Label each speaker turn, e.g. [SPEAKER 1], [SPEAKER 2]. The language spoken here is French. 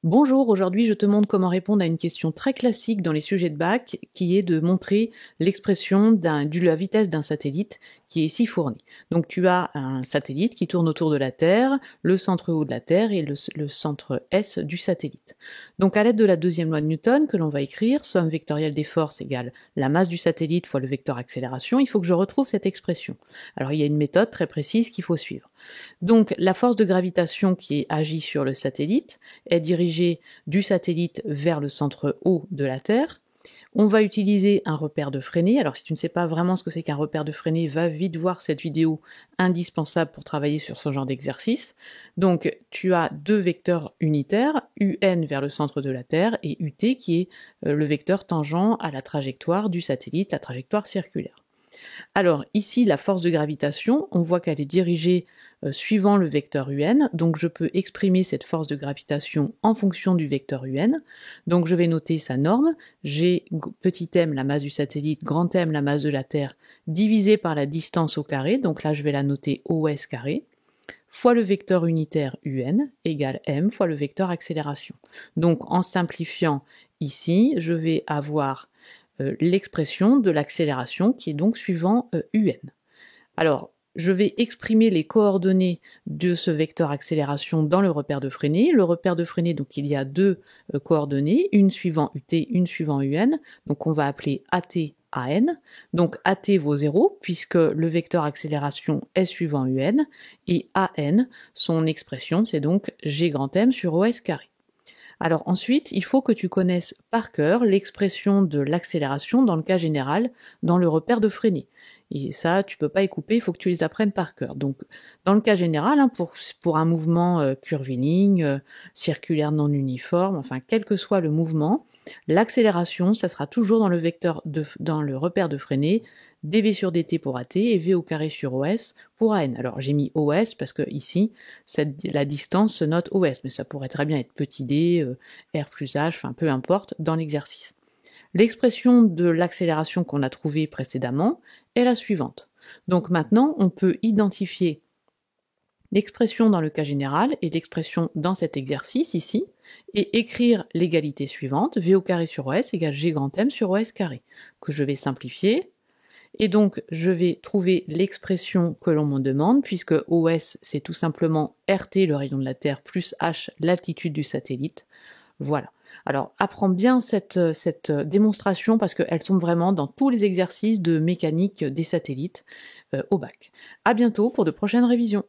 [SPEAKER 1] Bonjour, aujourd'hui je te montre comment répondre à une question très classique dans les sujets de bac, qui est de montrer l'expression de la vitesse d'un satellite qui est ici fournie. Donc tu as un satellite qui tourne autour de la Terre, le centre O de la Terre et le centre S du satellite. Donc à l'aide de la deuxième loi de Newton que l'on va écrire, somme vectorielle des forces égale la masse du satellite fois le vecteur accélération, il faut que je retrouve cette expression. Alors il y a une méthode très précise qu'il faut suivre. Donc la force de gravitation qui agit sur le satellite est dirigée du satellite vers le centre O de la Terre. On va utiliser un repère de Fresnel. Alors si tu ne sais pas vraiment ce que c'est qu'un repère de Fresnel, va vite voir cette vidéo indispensable pour travailler sur ce genre d'exercice. Donc tu as deux vecteurs unitaires, UN vers le centre de la Terre et UT qui est le vecteur tangent à la trajectoire du satellite, la trajectoire circulaire. Alors ici, la force de gravitation, on voit qu'elle est dirigée suivant le vecteur UN, donc je peux exprimer cette force de gravitation en fonction du vecteur UN. Donc je vais noter sa norme, G petit m la masse du satellite, grand M la masse de la Terre, divisé par la distance au carré, donc là je vais la noter OS carré, fois le vecteur unitaire UN égale m fois le vecteur accélération. Donc en simplifiant ici, je vais avoir l'expression de l'accélération qui est donc suivant UN. Alors, je vais exprimer les coordonnées de ce vecteur accélération dans le repère de Fresnel. Le repère de Fresnel, donc il y a deux coordonnées, une suivant UT, une suivant UN, donc on va appeler AT AN. Donc AT vaut 0 puisque le vecteur accélération est suivant UN, et AN, son expression, c'est donc G grand M sur OS carré. Alors ensuite, il faut que tu connaisses par cœur l'expression de l'accélération dans le cas général, dans le repère de Fresnel. Et ça, tu peux pas y couper, il faut que tu les apprennes par cœur. Donc, dans le cas général, pour un mouvement curviligne, circulaire non uniforme, enfin, quel que soit le mouvement, l'accélération, ça sera toujours dans le repère de Fresnel, dv sur dt pour at et v au carré sur os pour an. Alors j'ai mis os parce que ici, la distance se note os, mais ça pourrait très bien être petit d, r plus h, enfin peu importe, dans l'exercice. L'expression de l'accélération qu'on a trouvée précédemment est la suivante. Donc maintenant, on peut identifier l'expression dans le cas général et l'expression dans cet exercice ici, et écrire l'égalité suivante, v au carré sur os égale g grand M sur os carré, que je vais simplifier. Et donc, je vais trouver l'expression que l'on me demande, puisque OS, c'est tout simplement RT, le rayon de la Terre, plus H, l'altitude du satellite. Voilà. Alors, apprends bien cette démonstration, parce qu'elle tombe vraiment dans tous les exercices de mécanique des satellites au bac. À bientôt pour de prochaines révisions.